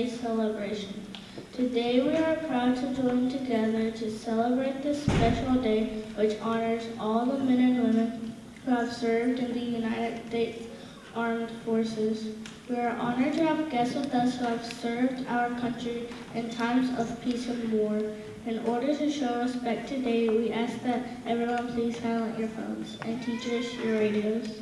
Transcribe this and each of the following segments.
Day celebration. Today we are proud to join together to celebrate this special day which honors all the men and women who have served in the United States Armed Forces. We are honored to have guests with us who have served our country in times of peace and war. In order to show respect today, we ask that everyone please silence your phones and teachers your radios.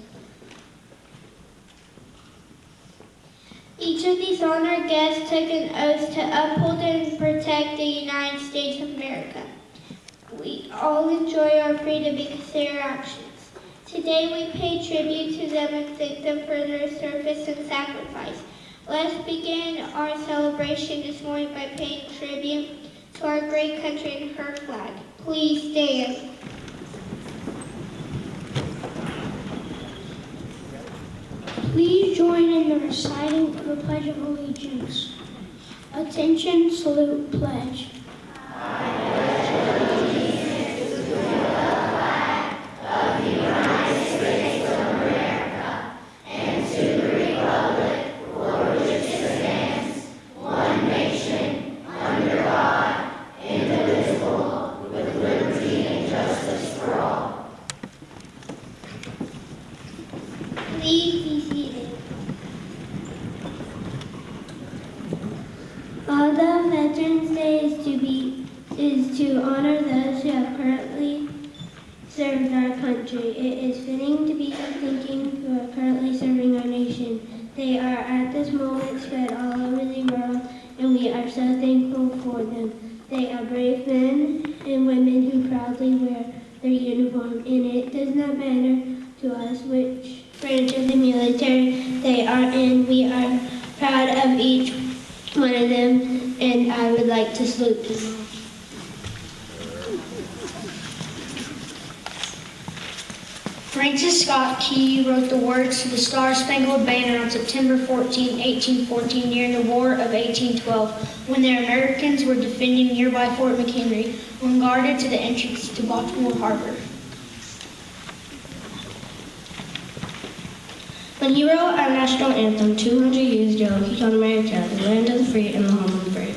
Each of these honored guests took an oath to uphold and protect the United States of America. We all enjoy our freedom because of their actions. Today we pay tribute to them and thank them for their service and sacrifice. Let's begin our celebration this morning by paying tribute to our great country and her flag. Please stand. Please join in the reciting of the Pledge of Allegiance. Attention, salute, pledge. Please be seated. Although Veterans Day is to honor those who have currently served our country, it is fitting to be thinking who are currently serving our nation. They are at this moment spread all over the world, and we are so thankful for them. They are brave men and women who proudly wear their uniform, and it does not matter to us which branch of the military they are in. We are proud of each one of them, and I would like to salute them. Francis Scott Key wrote the words to the Star-Spangled Banner on September 14, 1814, during the War of 1812, when the Americans were defending nearby Fort McHenry, when guarded to the entrance to Baltimore Harbor. When he wrote our national anthem 200 years ago, he called America the land of the free and the home of the brave.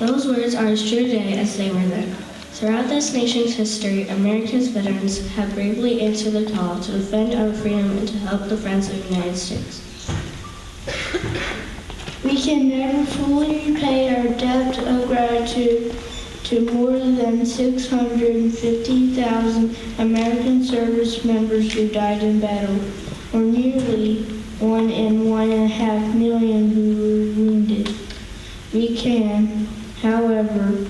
Those words are as true today as they were then. Throughout this nation's history, America's veterans have bravely answered the call to defend our freedom and to help the friends of the United States. We can never fully repay our debt of gratitude to more than 650,000 American service members who died in battle, or nearly 1.5 million who were wounded. We can, however,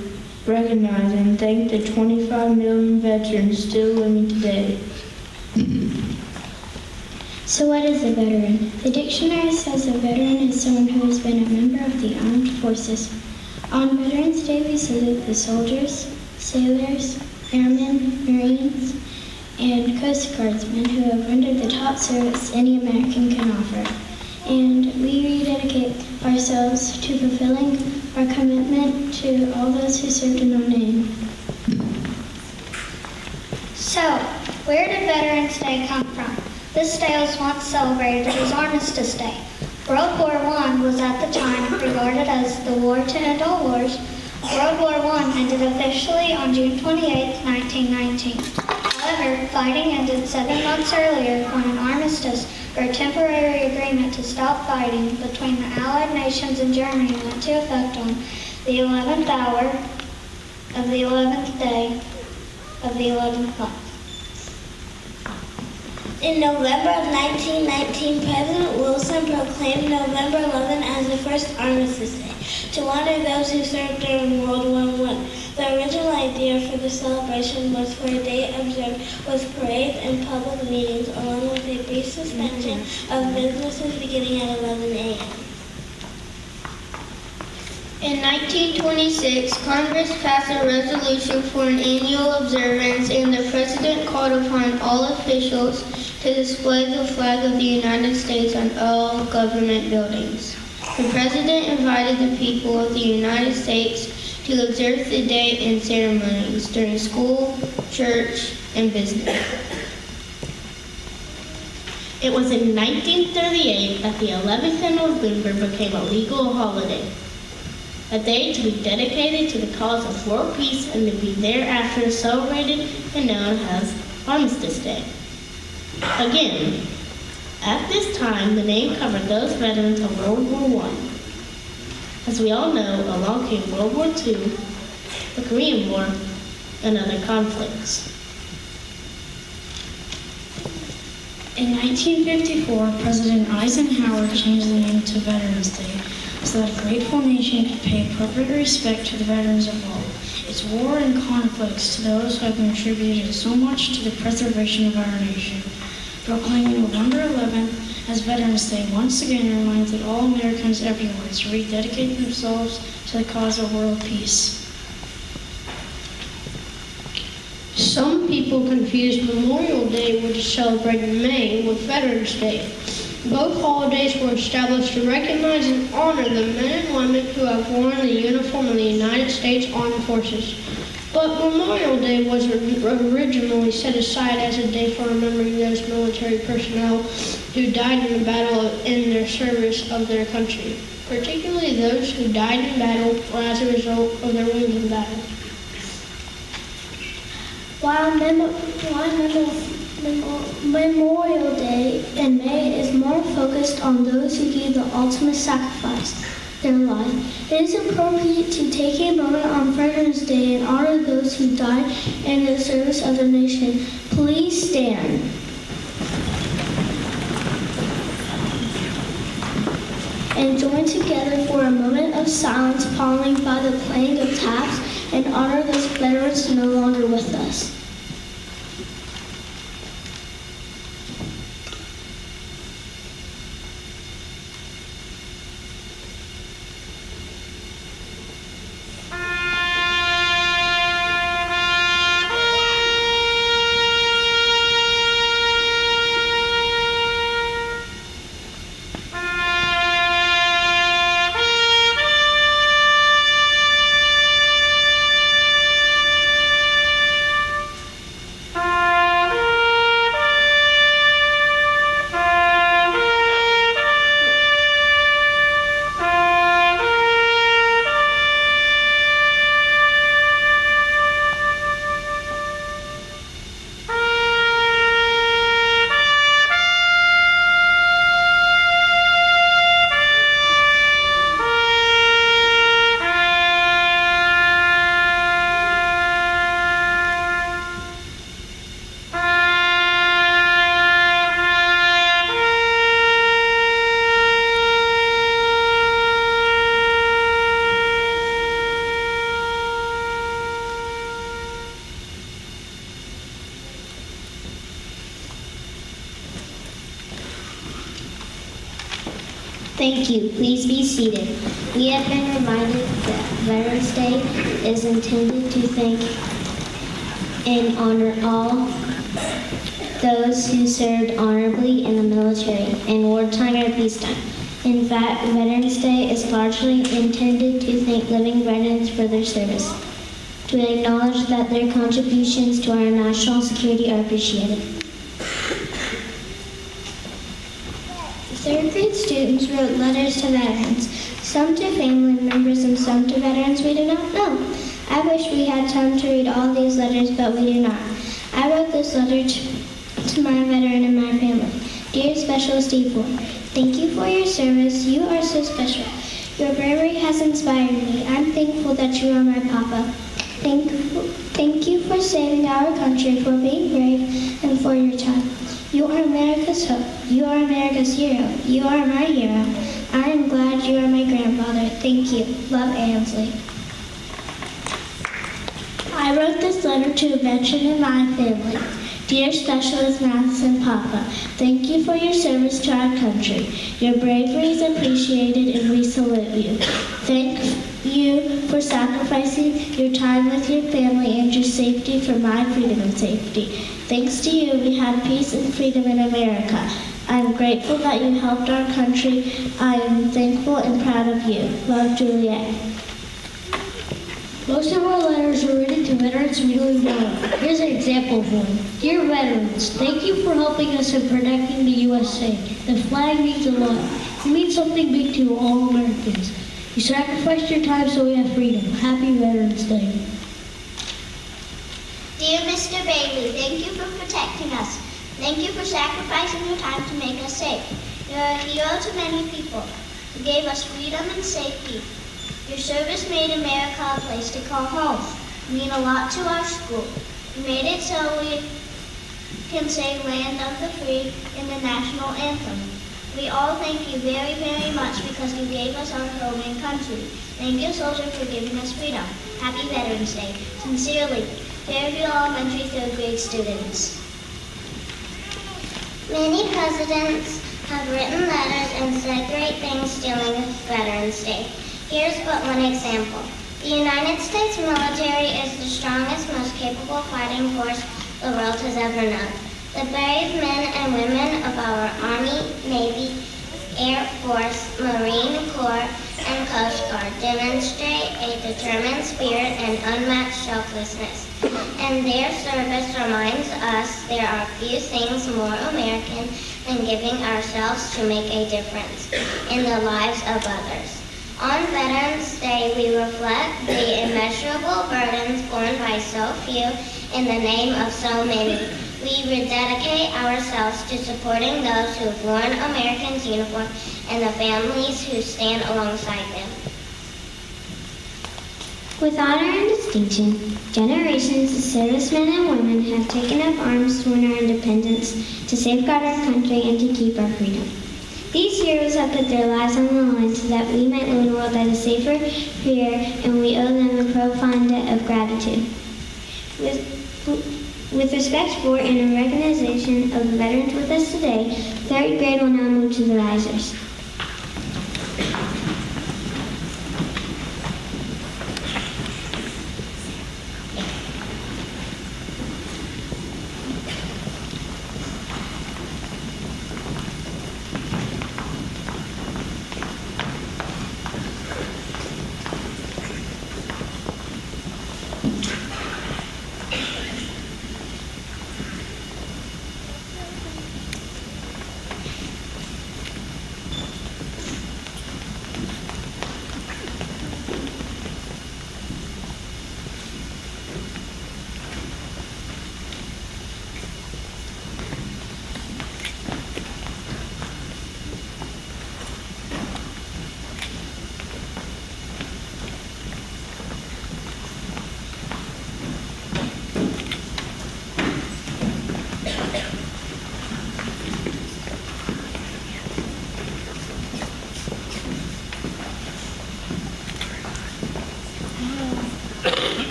recognize and thank the 25 million veterans still living today. So what is a veteran? The dictionary says a veteran is someone who has been a member of the armed forces. On Veterans Day, we salute the soldiers, sailors, airmen, Marines, and Coast Guardsmen who have rendered the top service any American can offer. And we rededicate ourselves to fulfilling our commitment to all those who served in our name. So, where did Veterans Day come from? This day was once celebrated as Armistice Day. World War I was at the time regarded as the war to end all wars. World War I ended officially on June 28, 1919. However, fighting ended 7 months earlier when an armistice, or a temporary agreement to stop fighting between the Allied nations and Germany, went into effect on the 11th hour of the 11th day of the 11th month. In November of 1919, President Wilson proclaimed November 11 as the first Armistice Day to honor those who served during World War I. The original idea for the celebration was for a day observed with parades and public meetings, along with a brief suspension of businesses beginning at 11 a.m. In 1926, Congress passed a resolution for an annual observance, and the President called upon all officials to display the flag of the United States on all government buildings. The President invited the people of the United States to observe the day in ceremonies during school, church, and business. It was in 1938 that the 11th of November became a legal holiday. a day to be dedicated to the cause of world peace and to be thereafter celebrated and known as Armistice Day. Again, at this time, the name covered those veterans of World War I. As we all know, along came World War II, the Korean War, and other conflicts. In 1954, President Eisenhower changed the name to Veterans Day so that a grateful nation could pay appropriate respect to the veterans of war, its war and conflicts, to those who have contributed so much to the preservation of our nation. Proclaiming November 11th as Veterans Day once again reminds all Americans everywhere to rededicate themselves to the cause of world peace. Some people confuse Memorial Day, which is celebrated in May, with Veterans Day. Both holidays were established to recognize and honor the men and women who have worn the uniform of the United States Armed Forces. But Memorial Day was originally set aside as a day for remembering those military personnel who died in the battle in their service of their country, particularly those who died in battle or as a result of their wounds in battle. While Memorial Day in May is more focused on those who gave the ultimate sacrifice, their life, it is appropriate to take a moment on Veterans Day and honor those who died in the service of the nation. Please stand. And join together for a moment of silence followed by the playing of taps and honor those veterans no longer with us. Thank you. Please be seated. We have been reminded that Veterans Day is intended to thank and honor all those who served honorably in the military in wartime or peacetime. In fact, Veterans Day is largely intended to thank living veterans for their service, to acknowledge that their contributions to our national security are appreciated. Third grade students wrote letters to veterans, some to family members and some to veterans we do not know. I wish we had time to read all these letters, but we do not. I wrote this letter to my veteran and my family. Dear Special Steve Ford, thank you for your service. You are so special. Your bravery has inspired me. I'm thankful that you are my papa. Thank you for saving our country, for being brave, and for your time. You are America's hope. You are America's hero. You are my hero. I am glad you are my grandfather. Thank you. Love, Ansley. I wrote this letter to a veteran in my family. Dear Specialist Mathis and Papa, thank you for your service to our country. Your bravery is appreciated and we salute you. Thank you for sacrificing your time with your family and your safety for my freedom and safety. Thanks to you, we have peace and freedom in America. I am grateful that you helped our country. I am thankful and proud of you. Love, Juliet. Most of our letters are written to veterans we don't know. Here's an example of one. Dear veterans, thank you for helping us in protecting the USA. The flag means a lot. It means something big to all Americans. You sacrificed your time so we have freedom. Happy Veterans Day. Dear Mr. Bailey, thank you for protecting us. Thank you for sacrificing your time to make us safe. You're a hero to many people. You gave us freedom and safety. Your service made America a place to call home. You mean a lot to our school. You made it so we can say land of the free in the national anthem. We all thank you very, very much because you gave us our home and country. Thank you, soldier, for giving us freedom. Happy Veterans Day. Sincerely, Fairview Elementary 3rd grade students. Many presidents have written letters and said great things dealing with Veterans Day. Here's but one example. The United States military is the strongest, most capable fighting force the world has ever known. The brave men and women of our Army, Navy, Air Force, Marine Corps, and Coast Guard demonstrate a determined spirit and unmatched selflessness. And their service reminds us there are few things more American than giving ourselves to make a difference in the lives of others. On Veterans Day, we reflect the immeasurable burdens borne by so few in the name of so many. We rededicate ourselves to supporting those who have worn America's uniform and the families who stand alongside them. With honor and distinction, generations of servicemen and women have taken up arms to win our independence, to safeguard our country, and to keep our freedom. These heroes have put their lives on the line so that we might live in a world that is safer, freer, and we owe them a profound debt of gratitude. With respect for and in recognition of the veterans with us today, 3rd grade will now move to the risers.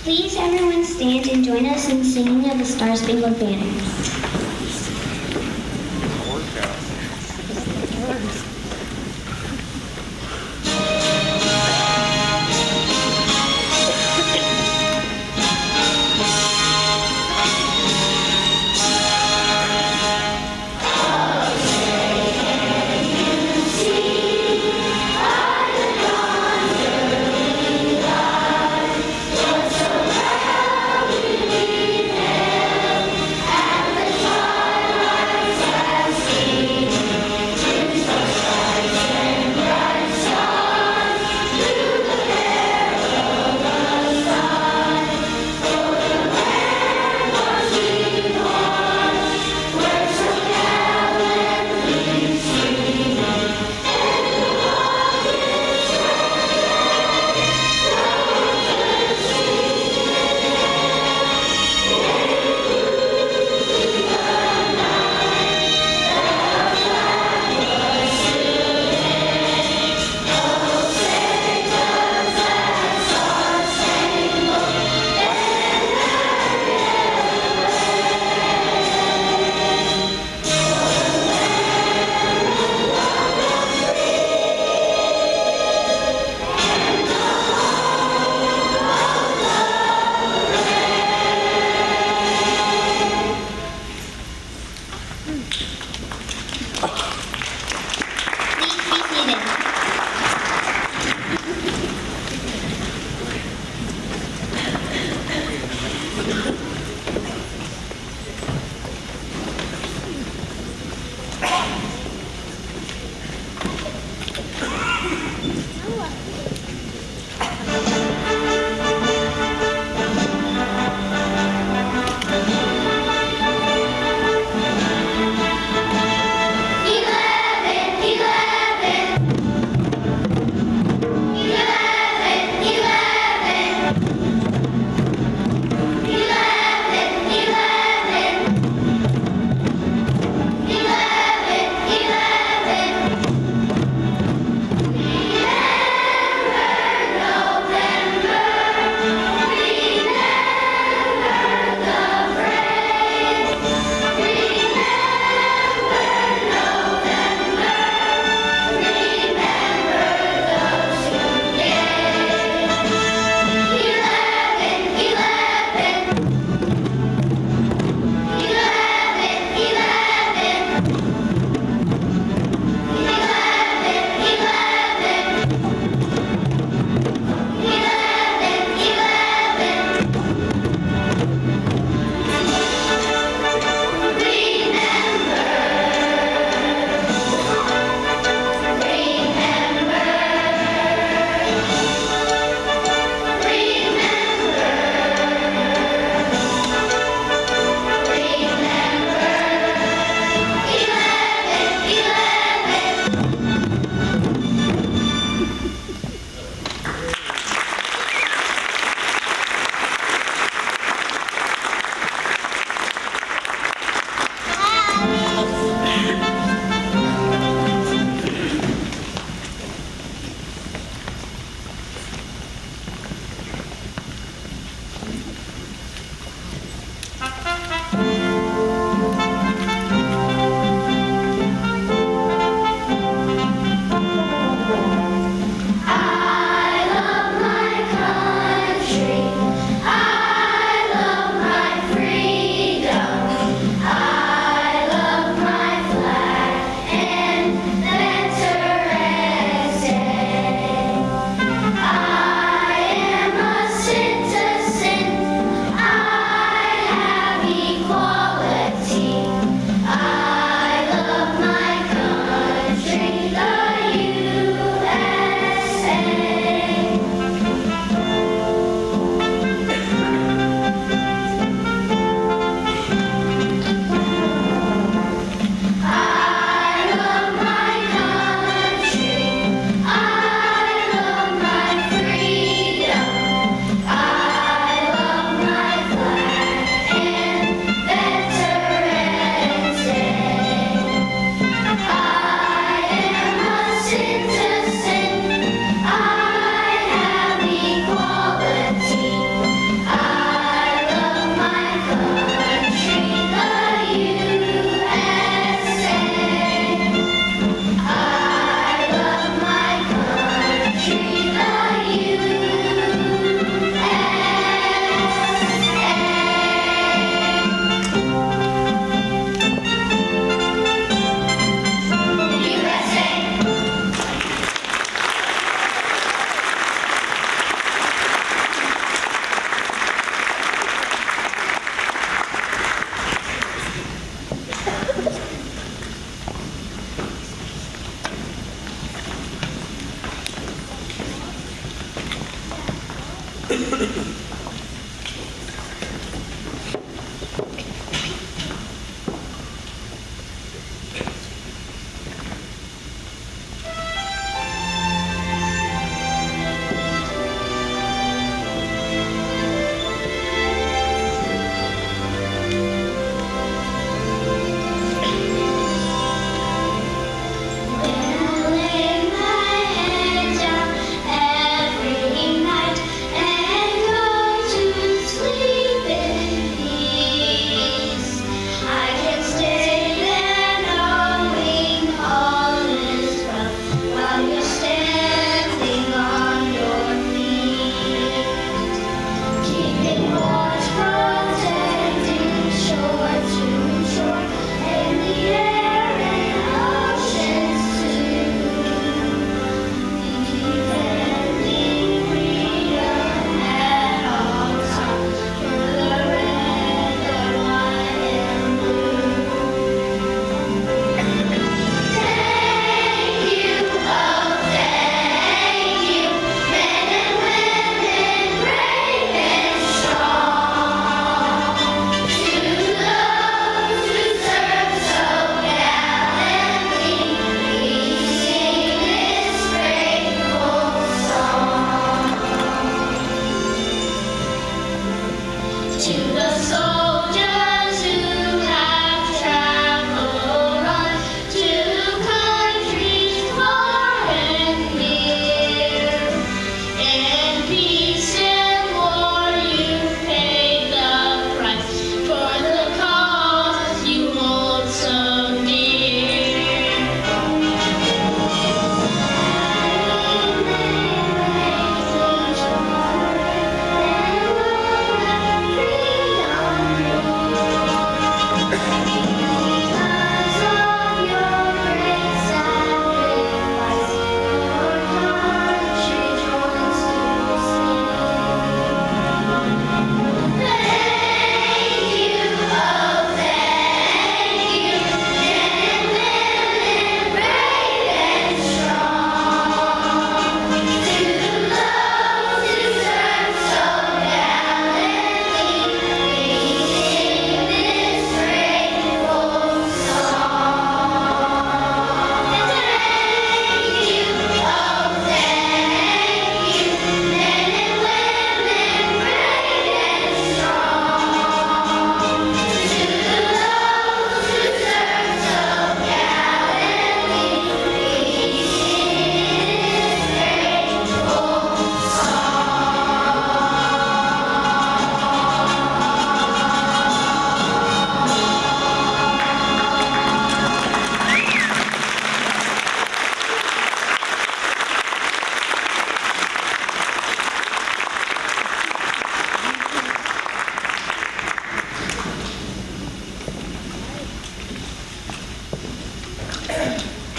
Please everyone stand and join us in singing of the Star-Spangled Banner. Thank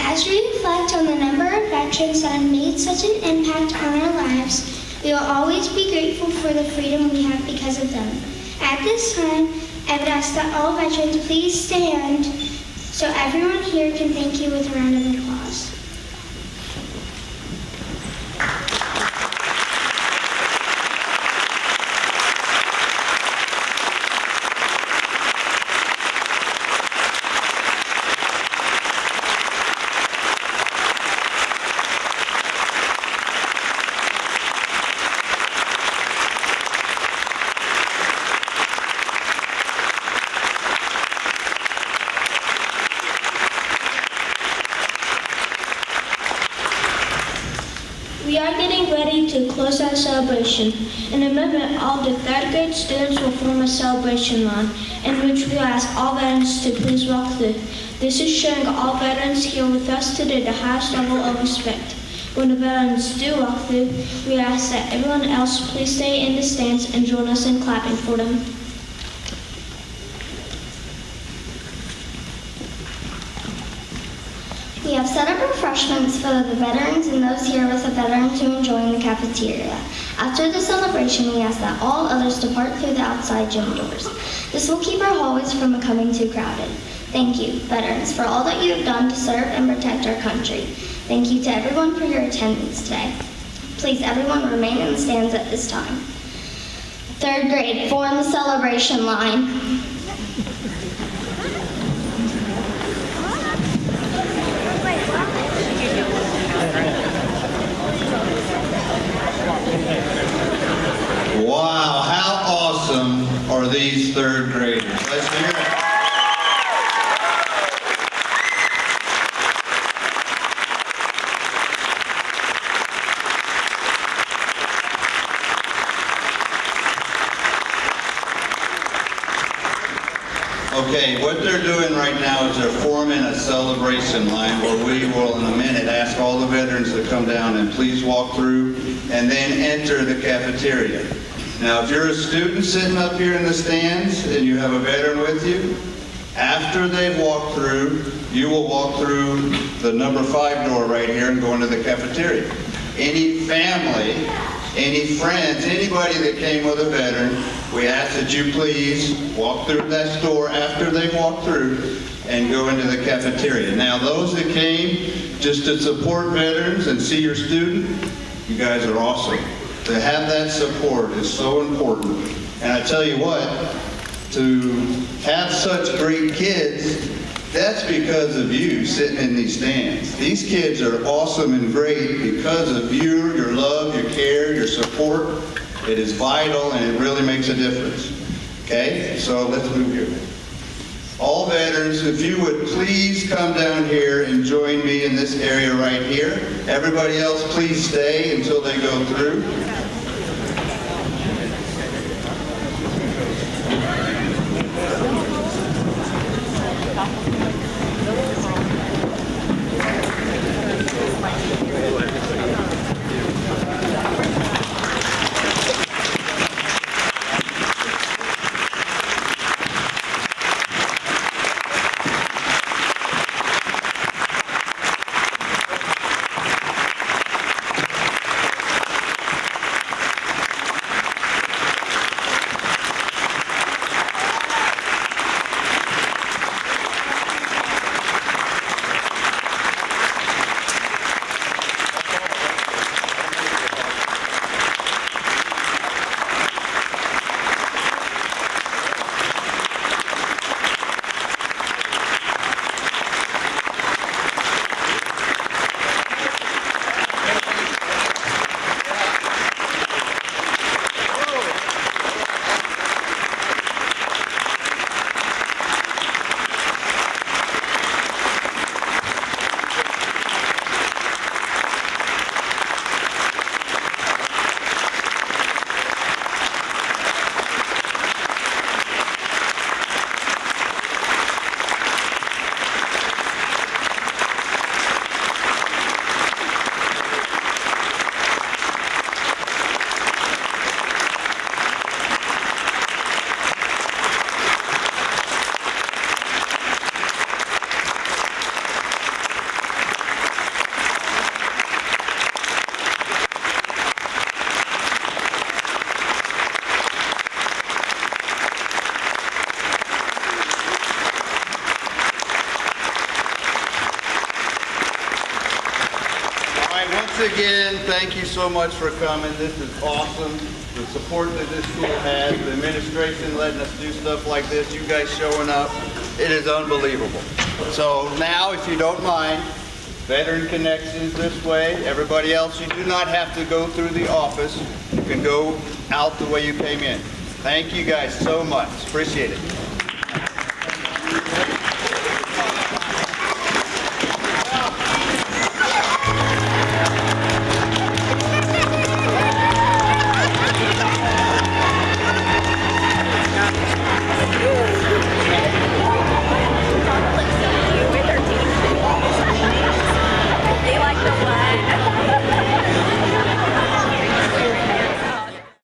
As we reflect on the number of veterans that have made such an impact on our lives, we will always be grateful for the freedom we have because of them. At this time, I would ask that all veterans please stand so everyone here can thank you with a round of applause. We are getting ready to close our celebration. In a moment, all the third grade students will form a celebration line in which we will ask all veterans to please walk through. This is showing all veterans here with us today the highest level of respect. When the veterans do walk through, we ask that everyone else please stay in the stands and join us in clapping for them. We have set up refreshments for the veterans and those here with a veteran to enjoy in the cafeteria. After the celebration, we ask that all others depart through the outside gym doors. This will keep our hallways from becoming too crowded. Thank you, veterans, for all that you have done to serve and protect our country. Thank you to everyone for your attendance today. Please, everyone remain in the stands at this time. Third grade, form the celebration line. Wow, how awesome are these third graders? Let's hear it. Okay, what they're doing right now is they're forming a celebration line where we will in a minute ask all the veterans to come down and please walk through and then enter the cafeteria. Now, if you're a student sitting up here in the stands and you have a veteran with you, after they've walked through, you will walk through the number 5 door right here and go into the cafeteria. Any family, any friends, anybody that came with a veteran, we ask that you please walk through that store after they've walked through and go into the cafeteria. Now, those that came just to support veterans and see your student, you guys are awesome. To have that support is so important. And I tell you what, to have such great kids, that's because of you sitting in these stands. These kids are awesome and great because of you, your love, your care, your support. It is vital and it really makes a difference. Okay, so let's move here. All veterans, if you would please come down here and join me in this area right here. Everybody else, please stay until they go through. Once again, thank you so much for coming. This is awesome. The support that this school has, the administration letting us do stuff like this, you guys showing up, it is unbelievable. So now, if you don't mind, Veteran Connections this way. Everybody else, you do not have to go through the office. You can go out the way you came in. Thank you guys so much. Appreciate it. Good.